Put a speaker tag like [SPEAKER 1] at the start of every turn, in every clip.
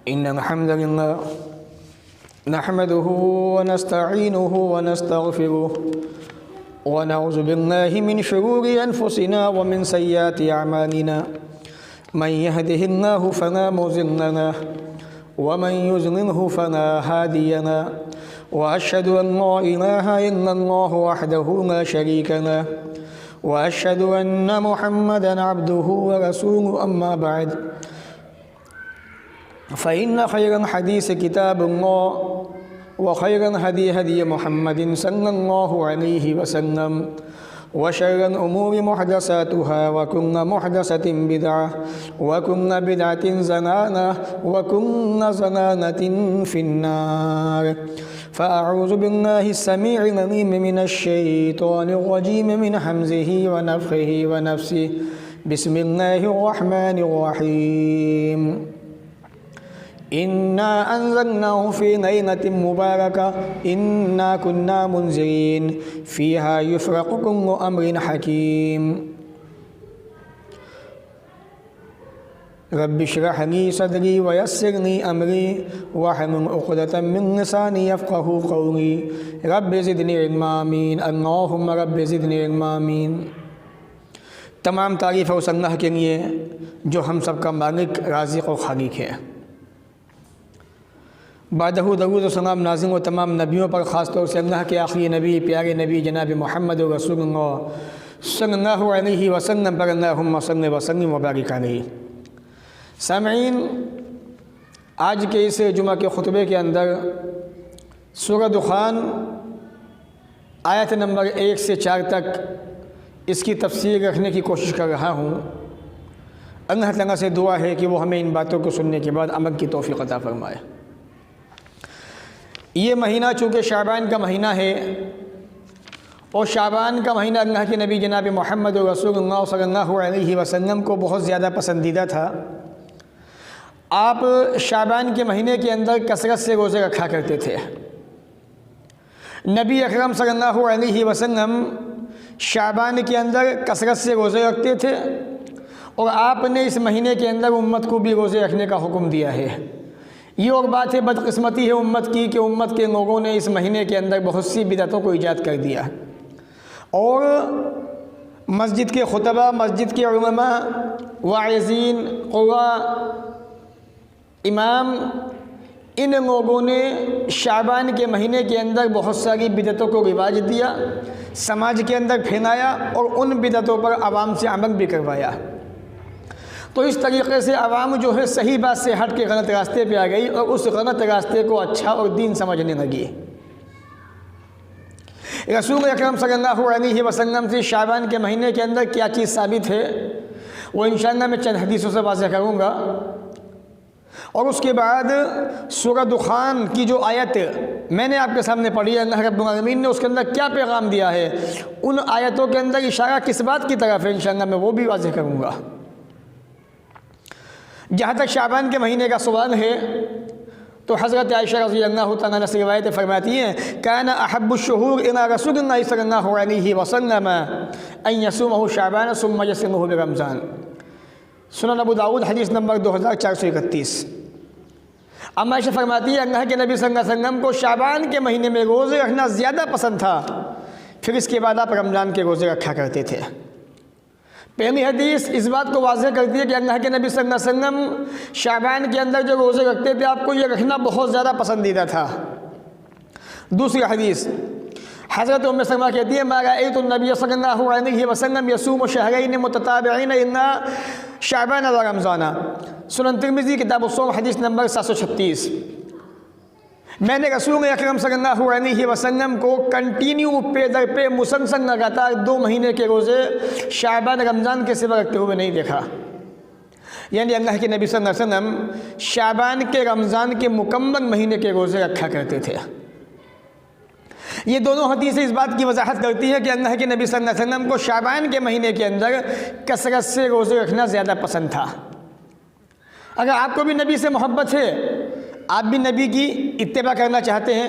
[SPEAKER 1] إن الحمد لله نحمده ونستعينه ونستغفره ونعوذ بالله من شرور أنفسنا ومن سيئات أعمالنا من يهده الله فلا مضل له ومن يضلله فلا هادي له وأشهد أن لا إله إلا الله وحده لا شريك له وأشهد أن محمدا عبده ورسوله أما بعد فإن خير الحديث كتاب الله وخير الهدي هدي محمد صلى الله عليه وسلم وشر الأمور محدثاتها وكل محدثة بدعة وكل بدعة ضلالة وكل ضلالة في النار فأعوذ بالله السميع العليم من الشيطان الرجيم من حمزه ونفخه ونفسه بسم الله الرحمن الرحيم إنا أنزلناه في ليلة مباركة إنا كنا منذرين فيها يفرق كل أمر حكيم رب اشرح لي صدري ويسر لي أمري واحلل عقدة من لساني يفقهوا قولي رب زدني علما آمين اللهم رب زدني علما آمين۔ تمام تعریف اس اللہ کے لیے جو ہم سب کا مالک رازق و خالق ہے۔ بعدہ درود و سلام نازل و تمام نبیوں پر، خاص طور سے اللہ کے آخری نبی پیارے نبی جناب محمد رسول اللہ صلی اللہ علیہ وسلم پر اللہم صلی وسلم وبارک علیہ۔ سامعین، آج کے اس جمعہ کے خطبے کے اندر سورہ دخان آیت نمبر 1 سے 4 تک اس کی تفسیر رکھنے کی کوشش کر رہا ہوں۔ اللہ تعالیٰ سے دعا ہے کہ وہ ہمیں ان باتوں کو سننے کے بعد عمل کی توفیق عطا فرمائے۔ یہ مہینہ چونکہ شعبان کا مہینہ ہے اور شعبان کا مہینہ اللہ کے نبی جناب محمد رسول اللہ صلی اللہ علیہ وسلم کو بہت زیادہ پسندیدہ تھا۔ آپ شعبان کے مہینے کے اندر کثرت سے روزے رکھا کرتے تھے۔ نبی اکرم صلی اللہ علیہ وسلم شعبان کے اندر کثرت سے روزے رکھتے تھے اور آپ نے اس مہینے کے اندر امت کو بھی روزے رکھنے کا حکم دیا ہے۔ یہ اور بات ہے، بدقسمتی ہے امت کی کہ امت کے لوگوں نے اس مہینے کے اندر بہت سی بدعتوں کو ایجاد کر دیا اور مسجد کے خطبہ، مسجد کے علماء، واعظین، قراء، امام، ان لوگوں نے شعبان کے مہینے کے اندر بہت ساری بدعتوں کو رواج دیا، سماج کے اندر پھیلایا اور ان بدعتوں پر عوام سے عمل بھی کروایا۔ تو اس طریقے سے عوام جو ہے صحیح بات سے ہٹ کے غلط راستے پہ آ گئی اور اس غلط راستے کو اچھا اور دین سمجھنے لگی۔ رسول اکرم صلی اللہ علیہ وسلم سے شعبان کے مہینے کے اندر کیا چیز ثابت ہے وہ انشاءاللہ میں چند حدیثوں سے واضح کروں گا، اور اس کے بعد سورہ دخان کی جو آیت میں نے آپ کے سامنے پڑھی ہے، اللہ رب العالمین نے اس کے اندر کیا پیغام دیا ہے، ان آیتوں کے اندر اشارہ کس بات کی طرف ہے، انشاءاللہ میں وہ بھی واضح کروں گا۔ جہاں تک شعبان کے مہینے کا سوال ہے تو حضرت عائشہ رضی اللہ تعالیٰ عنہ سے روایتیں فرماتی ہیں، کان احب الشہور الی رسول اللہ صلی اللہ علیہ وسلم ان یصومہ شعبان ثم یصومہ برمضان۔ سنن ابو داؤد حدیث نمبر 2431۔ اما عائشہ فرماتی ہے اللہ کے نبی صلی اللہ علیہ وسلم کو شعبان کے مہینے میں روزے رکھنا زیادہ پسند تھا، پھر اس کے بعد آپ رمضان کے روزے رکھا کرتے تھے۔ پہلی حدیث اس بات کو واضح کرتی ہے کہ اللہ کے نبی صلی اللہ علیہ وسلم شعبان کے اندر جو روزے رکھتے تھے آپ کو یہ رکھنا بہت زیادہ پسندیدہ تھا۔ دوسری حدیث حضرت ام سلمہ کہتی ہے، ما رأیت النبی صلی اللہ علیہ وسلم یصوم شہرین متتابعین الا شعبان و رمضان۔ سنن ترمذی کتاب الصوم حدیث نمبر 736۔ میں نے رسول اکرم صلی اللہ علیہ وسلم کو کنٹینیو پے در پہ مسلسل لگاتار 2 مہینے کے روزے شعبان رمضان کے سوا رکھتے ہوئے نہیں دیکھا۔ یعنی اللہ کے نبی صلی اللہ علیہ وسلم شعبان کے رمضان کے مکمل مہینے کے روزے رکھا کرتے تھے۔ یہ دونوں حدیثیں اس بات کی وضاحت کرتی ہے کہ اللہ کے نبی صلی اللہ علیہ وسلم کو شعبان کے مہینے کے اندر کثرت سے روزے رکھنا زیادہ پسند تھا۔ اگر آپ کو بھی نبی سے محبت ہے، آپ بھی نبی کی اتباع کرنا چاہتے ہیں،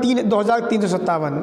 [SPEAKER 1] 2357।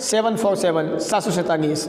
[SPEAKER 1] 747।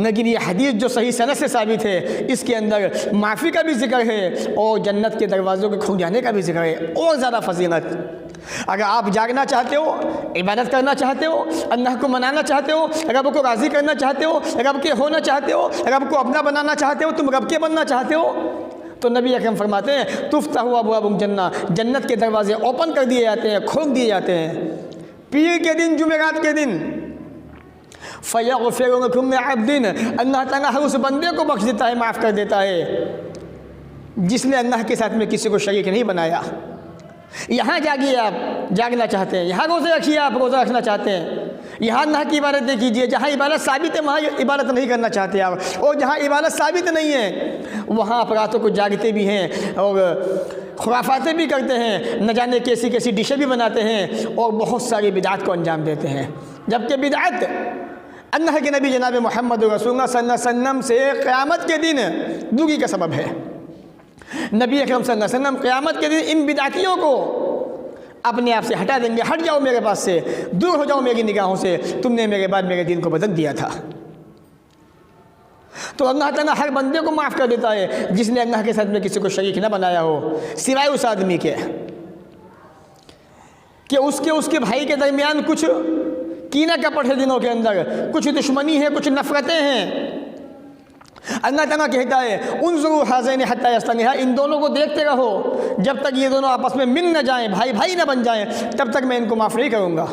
[SPEAKER 1] لیکن یہ حدیث جو صحیح سند سے ثابت ہے اس کے اندر معافی کا بھی ذکر ہے اور جنت کے دروازوں کے کھل جانے کا بھی ذکر ہے، اور زیادہ فضیلت۔ اگر آپ جاگنا چاہتے ہو، عبادت کرنا چاہتے ہو، اللہ کو منانا چاہتے ہو، رب کو راضی کرنا چاہتے ہو، رب کے ہونا چاہتے ہو، رب کو اپنا بنانا چاہتے ہو، تم رب کے بننا چاہتے ہو، تو نبی اکرم فرماتے ہیں تفتح ابواب الجنہ، جنت کے دروازے اوپن کر دیے جاتے ہیں، کھول دیے جاتے ہیں پیر کے دن، جمعرات کے دن۔ فَيَغْفِرُ لِكُلِّ عَبْدٍ، اللہ تعالیٰ ہر اس بندے کو بخش دیتا ہے، معاف کر دیتا ہے جس نے اللہ کے ساتھ میں کسی کو شریک نہیں بنایا۔ یہاں جاگیے، آپ جاگنا چاہتے ہیں، یہاں روزے رکھیے، آپ روزہ رکھنا چاہتے ہیں، یہاں اللہ کی عبادتیں کیجیے، جہاں عبادت ثابت ہے وہاں عبادت نہیں کرنا چاہتے آپ، اور جہاں عبادت ثابت نہیں ہے وہاں آپ راتوں کو جاگتے بھی ہیں اور خرافاتیں بھی کرتے ہیں، نہ جانے کیسی کیسی ڈشیں بھی بناتے ہیں اور بہت ساری بدعات کو انجام دیتے ہیں، جبکہ بدعت اللہ کے نبی جناب محمد رسول اللہ صلی اللہ علیہ وسلم سے قیامت کے دن دوری کا سبب ہے۔ نبی اکرم صلی اللہ علیہ وسلم قیامت کے دن ان بدعتیوں کو اپنے آپ سے ہٹا دیں گے، ہٹ جاؤ میرے پاس سے، دور ہو جاؤ میری نگاہوں سے، تم نے میرے بعد میرے دین کو بدل دیا تھا۔ تو اللہ تعالیٰ ہر بندے کو معاف کر دیتا ہے جس نے اللہ کے ساتھ میں کسی کو شریک نہ بنایا ہو، سوائے اس آدمی کے کہ اس کے بھائی کے درمیان کچھ کینہ کپٹ ہے، دنوں کے اندر کچھ دشمنی ہے، کچھ نفرتیں ہیں۔ اللہ تعالیٰ کہتا ہے انظروا ھذین حتی یصطلحا، ان دونوں کو دیکھتے رہو جب تک یہ دونوں آپس میں مل نہ جائیں، بھائی بھائی نہ بن جائیں، تب تک میں ان کو معاف نہیں کروں گا۔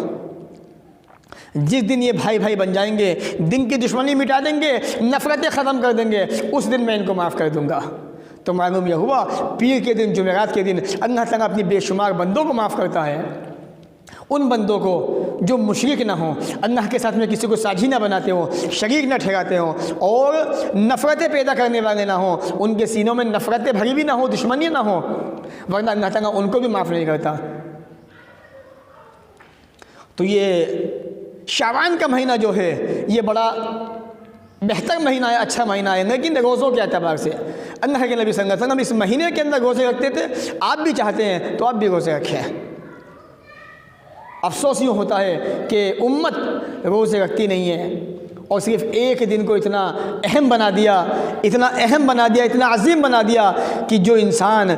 [SPEAKER 1] جس دن یہ بھائی بھائی بن جائیں گے، دن کی دشمنی مٹا دیں گے، نفرتیں ختم کر دیں گے، اس دن میں ان کو معاف کر دوں گا۔ تو معلوم یہ ہوا پیر کے دن، جمعرات کے دن اللہ تعالیٰ اپنی بے شمار بندوں کو معاف کرتا ہے، ان بندوں کو جو مشرک نہ ہوں، اللہ کے ساتھ میں کسی کو ساجھی نہ بناتے ہوں، شریک نہ ٹھہراتے ہوں، اور نفرتیں پیدا کرنے والے نہ ہوں، ان کے سینوں میں نفرتیں بھری بھی نہ ہوں، دشمنی نہ ہوں، ورنہ اللہ تعالیٰ ان کو بھی معاف نہیں کرتا۔ تو یہ شعبان کا مہینہ جو ہے یہ بڑا بہتر مہینہ ہے، اچھا مہینہ ہے، لیکن روزوں کے اعتبار سے اللہ کے نبی صلی اللہ علیہ وسلم اس مہینے کے اندر روزے رکھتے تھے، آپ بھی چاہتے ہیں تو آپ بھی روزے رکھیں۔ افسوس یوں ہوتا ہے کہ امت روزے رکھتی نہیں ہے اور صرف ایک دن کو اتنا اہم بنا دیا، اتنا عظیم بنا دیا کہ جو انسان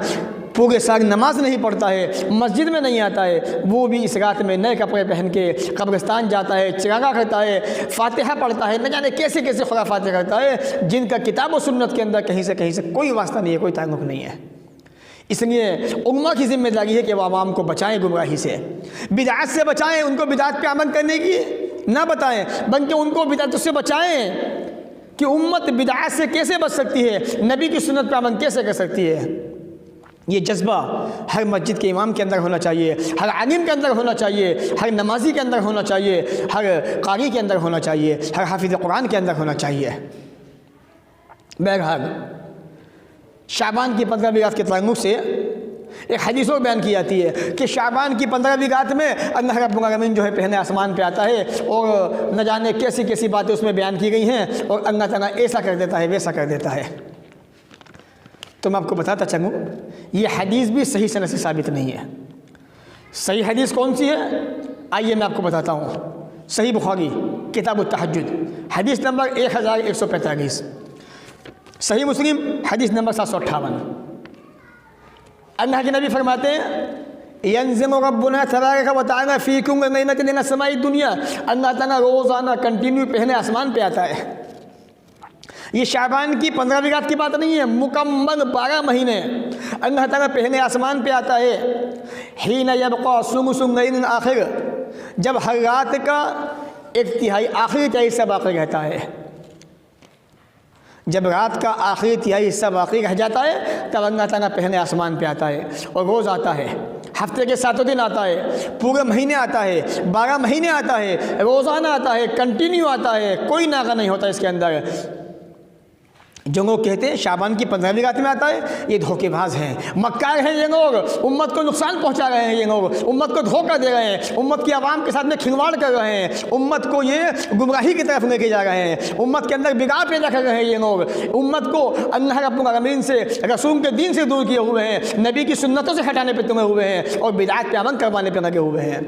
[SPEAKER 1] پورے سال نماز نہیں پڑھتا ہے، مسجد میں نہیں آتا ہے، وہ بھی اس رات میں نئے کپڑے پہن کے قبرستان جاتا ہے، چراغاں کرتا ہے، فاتحہ پڑھتا ہے، نہ جانے کیسے کیسے خرافاتیں کرتا ہے جن کا کتاب و سنت کے اندر کہیں سے کوئی واسطہ نہیں ہے، کوئی تعلق نہیں ہے۔ اس لیے علماء کی ذمہ داری ہے کہ وہ عوام کو بچائیں گمراہی سے، بدعات سے بچائیں، ان کو بدعات پہ عمل کرنے کی نہ بتائیں، بلکہ ان کو بدعت سے بچائیں کہ امت بدعات سے کیسے بچ سکتی ہے، نبی کی سنت پہ عمل کیسے کر سکتی ہے۔ یہ جذبہ ہر مسجد کے امام کے اندر ہونا چاہیے، ہر عالم کے اندر ہونا چاہیے، ہر نمازی کے اندر ہونا چاہیے، ہر قاری کے اندر ہونا چاہیے، ہر حافظ قرآن کے اندر ہونا چاہیے۔ بہرحال شعبان کی 15 رات کے تعلق سے ایک حدیث اور بیان کی جاتی ہے کہ شعبان کی 15 رات میں اللہ رب العالمین جو ہے پہلے آسمان پہ آتا ہے اور نہ جانے کیسی کیسی باتیں اس میں بیان کی گئی ہیں، اور اللہ تعالیٰ ایسا کر دیتا ہے، ویسا کر دیتا ہے۔ تو میں آپ کو بتاتا چلوں یہ حدیث بھی صحیح سند سے ثابت نہیں ہے۔ صحیح حدیث کون سی ہے؟ آئیے میں آپ کو بتاتا ہوں۔ صحیح بخاری کتاب التہجد حدیث نمبر 1145، صحیح مسلم حدیث نمبر 758۔ اللہ کے نبی فرماتے ہیں ینزل ربنا تبارک و تعالی فی کل لیلۃ من السماء الدنیا، اللہ تعالیٰ روزانہ کنٹینیو پہلے آسمان پہ آتا ہے۔ یہ شعبان کی 15 رات کی بات نہیں ہے، مکمل 12 مہینے اللہ تعالیٰ پہلے آسمان پہ آتا ہے۔ حین یبقى ثلث اللیل الآخر، جب ہر رات کا ایک تہائی آخری تہائی حصہ باقی رہتا ہے، جب رات کا آخری تہائی حصہ باقی رہ جاتا ہے تب اللہ تعالیٰ پہلے آسمان پہ آتا ہے، اور روز آتا ہے، ہفتے کے 7 دن آتا ہے، پورے مہینے آتا ہے، 12 مہینے آتا ہے، روزانہ آتا ہے، کنٹینیو آتا ہے، کوئی ناغہ نہیں ہوتا اس کے اندر۔ جو لوگ کہتے ہیں شعبان کی 15 رات میں آتا ہے، یہ دھوکے باز ہیں، مکار ہیں یہ لوگ، امت کو نقصان پہنچا رہے ہیں یہ لوگ، امت کو دھوکہ دے رہے ہیں، امت کی عوام کے ساتھ میں کھلواڑ کر رہے ہیں، امت کو یہ گمراہی کی طرف لے کے جا رہے ہیں، امت کے اندر بگاڑ پیدا کر رہے ہیں یہ لوگ، امت کو اللہ رب العالمین سے، رسول کے دین سے دور کیے ہوئے ہیں، نبی کی سنتوں سے ہٹانے پہ تمے ہوئے ہیں، اور بدعات پہ عمل کروانے پہ لگے ہوئے ہیں۔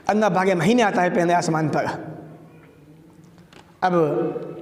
[SPEAKER 1] اللہ 12 مہینے آتا ہے پہلے آسمان پر۔ اب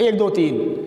[SPEAKER 1] 1, 2, 3।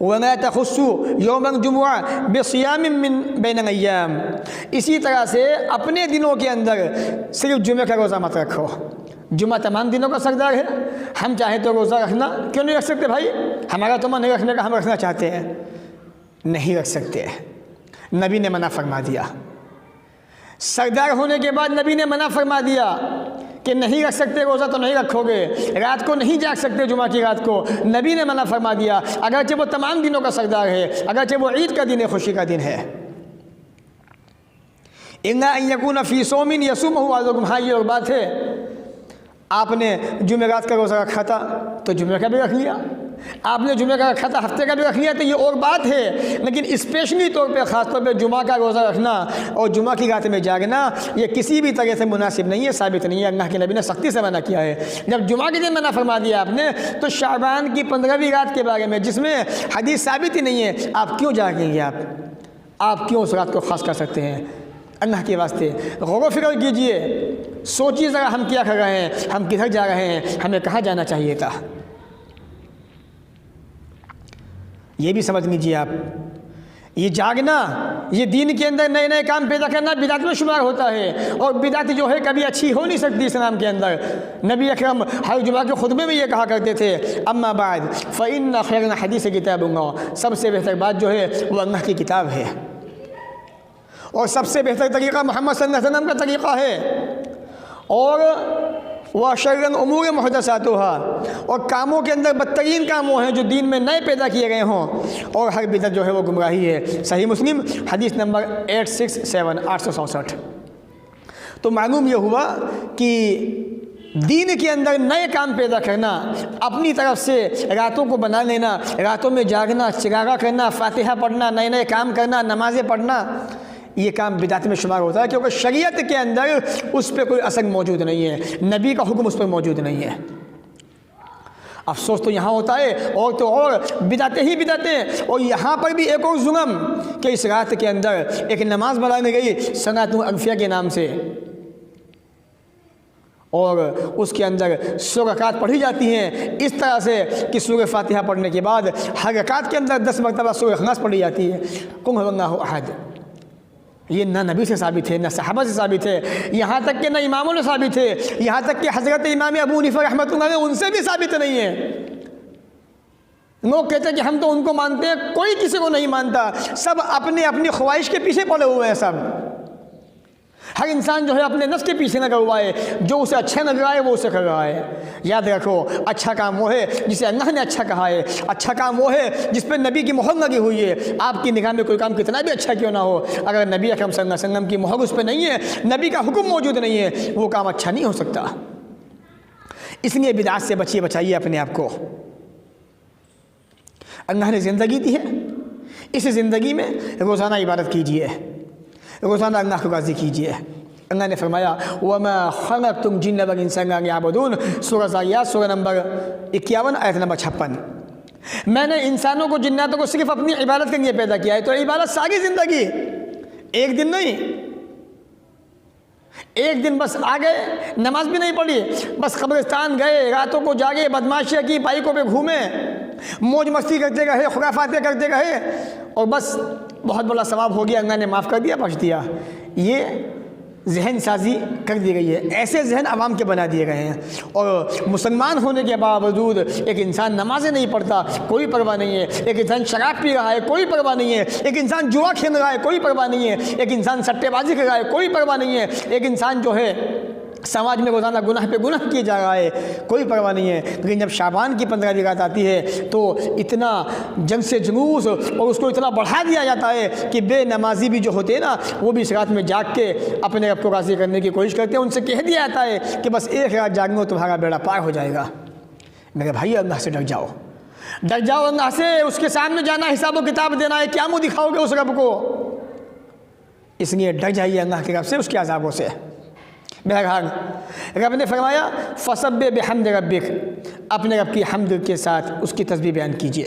[SPEAKER 1] وَلَا تَخُصُّوا يَوْمَ الْجُمُعَةِ بِصِيَامٍ مِّن بَيْنَ الْأَيَّامِ، اسی طرح سے اپنے دنوں کے اندر صرف جمعہ کا روزہ مت رکھو۔ جمعہ تمام دنوں کا سردار ہے، ہم چاہیں تو روزہ رکھنا کیوں نہیں رکھ سکتے بھائی؟ ہمارا تو من نہیں رکھنے کا، ہم رکھنا چاہتے ہیں، نہیں رکھ سکتے۔ نبی نے منع فرما دیا، سردار ہونے کے بعد نبی نے منع فرما دیا کہ نہیں رکھ سکتے روزہ تو نہیں رکھو گے، رات کو نہیں جاگ سکتے جمعہ کی رات کو، نبی نے منع فرما دیا، اگرچہ وہ تمام دنوں کا سردار ہے، اگرچہ وہ عید کا دن ہے، خوشی کا دن ہے۔ إِلَّا أَن يَكُونَ فِي صَوْمٍ يَصُومُهُ أَحَدُكُمْ، ہاں یہ اور بات ہے، آپ نے جمعرات کا روزہ رکھا تھا تو جمعہ کا بھی رکھ لیا، آپ نے جمعہ کا رکھا تھا ہفتے کا بھی رکھ لیا، تو یہ اور بات ہے، لیکن اسپیشلی طور پہ خاص طور پہ جمعہ کا روزہ رکھنا اور جمعہ کی رات میں جاگنا یہ کسی بھی طرح سے مناسب نہیں ہے، ثابت نہیں ہے، اللہ کے نبی نے سختی سے منع کیا ہے۔ جب جمعہ کے دن منع فرما دیا آپ نے تو شعبان کی 15ویں رات کے بارے میں جس میں حدیث ثابت ہی نہیں ہے، آپ کیوں جاگیں گے؟ آپ کیوں اس رات کو خاص کر سکتے ہیں؟ اللہ کے واسطے غور و فکر کیجئے، سوچیے ذرا ہم کیا کر رہے ہیں، ہم کدھر جا رہے ہیں، ہمیں کہاں جانا چاہیے تھا۔ یہ بھی سمجھ لیجیے آپ، یہ جاگنا، یہ دین کے اندر نئے نئے کام پیدا کرنا بدعت میں شمار ہوتا ہے، اور بدعت جو ہے کبھی اچھی ہو نہیں سکتی اسلام کے اندر۔ نبی اکرم ہر جمعہ کے خطبے میں یہ کہا کرتے تھے، اما بعد فإن خیر الحدیث کتاب اللہ، سب سے بہتر بات جو ہے وہ اللہ کی کتاب ہے، اور سب سے بہتر طریقہ محمد صلی اللہ علیہ وسلم کا طریقہ ہے، اور وَشَرَّ الْأُمُورِ مُحْدَثَاتُهَا، اور کاموں کے اندر بدترین کام وہ ہیں جو دین میں نئے پیدا کیے گئے ہوں، اور ہر بدعت جو ہے وہ گمراہی ہے۔ صحیح مسلم حدیث نمبر 867 تو معلوم یہ ہوا کہ دین کے اندر نئے کام پیدا کرنا، اپنی طرف سے راتوں کو بنا لینا، راتوں میں جاگنا، چراغا کرنا، فاتحہ پڑھنا، نئے نئے کام کرنا، نمازیں پڑھنا، یہ کام بدعت میں شمار ہوتا ہے، کیونکہ شریعت کے اندر اس پہ کوئی اثر موجود نہیں ہے، نبی کا حکم اس پہ موجود نہیں ہے۔ افسوس تو یہاں ہوتا ہے، اور تو اور بدعتیں ہی بدعتیں، اور یہاں پر بھی ایک اور ظلم کہ اس رات کے اندر ایک نماز بنائی گئی صنعت الانفیہ کے نام سے، اور اس کے اندر 100 رکعات پڑھی جاتی ہیں اس طرح سے کہ سورہ فاتحہ پڑھنے کے بعد ہر رکعت کے اندر 10 مرتبہ سورہ اخلاص پڑھی جاتی ہے، قل هو اللہ احد۔ یہ نہ نبی سے ثابت ہے، نہ صحابہ سے ثابت ہے، یہاں تک کہ نہ اماموں نے ثابت ہے، یہاں تک کہ حضرت امام ابو حنیفہ رحمۃ اللہ علیہ ان سے بھی ثابت نہیں ہے۔ لوگ کہتے ہیں کہ ہم تو ان کو مانتے ہیں، کوئی کسی کو نہیں مانتا، سب اپنے اپنی خواہش کے پیچھے پڑے ہوئے ہیں، سب ہر انسان جو ہے اپنے نفس کے پیچھے نہ کروائے، جو اسے اچھا لگ رہا ہے وہ اسے کر رہا ہے۔ یاد رکھو، اچھا کام وہ ہے جسے اللہ نے اچھا کہا ہے، اچھا کام وہ ہے جس پہ نبی کی مہر لگی ہوئی ہے۔ آپ کی نگاہ میں کوئی کام کتنا بھی اچھا کیوں نہ ہو، اگر نبی اکرم صلی اللہ علیہ وسلم کی مہر اس پہ نہیں ہے، نبی کا حکم موجود نہیں ہے، وہ کام اچھا نہیں ہو سکتا۔ اس لیے بدعات سے بچائیے اپنے آپ کو۔ اللہ نے زندگی دی ہے، اس زندگی میں روزانہ عبادت کیجیے، روزانہ اللہ کو راضی کیجیے۔ اللہ نے فرمایا وَمَا خَلَقْتُ الْجِنَّ وَالْإِنسَ إِلَّا لِيَعْبُدُونِ، سورہ زاریات سورہ نمبر 51 آیت نمبر 56۔ میں نے انسانوں کو، جناتوں کو صرف اپنی عبادت کے لیے پیدا کیا ہے، تو عبادت ساری زندگی، ایک دن نہیں، ایک دن بس آ گئے، نماز بھی نہیں پڑھی، بس قبرستان گئے، راتوں کو جاگے، بدماشیاں کی، بائکوں پہ گھومے، موج مستی کرتے رہے، خرافاتیں کرتے رہے، اور بس بہت بڑا ثواب ہو گیا، اللہ نے معاف کر دیا، بخش دیا۔ یہ ذہن سازی کر دی گئی ہے، ایسے ذہن عوام کے بنا دیے گئے ہیں، اور مسلمان ہونے کے باوجود ایک انسان نمازیں نہیں پڑھتا، کوئی پرواہ نہیں ہے، ایک انسان شراب پی رہا ہے، کوئی پرواہ نہیں ہے، ایک انسان جوا کھیل رہا ہے، کوئی پرواہ نہیں ہے، ایک انسان سٹے بازی کر رہا ہے، کوئی پرواہ نہیں ہے، ایک انسان جو ہے سماج میں روزانہ گناہ پہ گناہ کیے جا رہا ہے، کوئی پرواہ نہیں ہے۔ لیکن جب شعبان کی 15ویں رات آتی ہے تو اتنا جنگ سے جلوس، اور اس کو اتنا بڑھا دیا جاتا ہے کہ بے نمازی بھی جو ہوتے ہیں نا، وہ بھی اس رات میں جاگ کے اپنے رب کو راضی کرنے کی کوشش کرتے ہیں۔ ان سے کہہ دیا جاتا ہے کہ بس ایک رات جاگنا تمہارا بیڑا پار ہو جائے گا۔ میرے بھائی، اللہ سے ڈر جاؤ، ڈر جاؤ اللہ سے، اس کے سامنے جانا، حساب و کتاب دینا ہے، کیا منہ دکھاؤ گے اس رب کو؟ اس لیے ڈر جائیے اللہ کے رب سے، اس کے عذابوں سے۔ بہرحال رب نے فرمایا فسبح بحمد ربک، اپنے رب کی حمد کے ساتھ اس کی تسبیح بیان کیجیے۔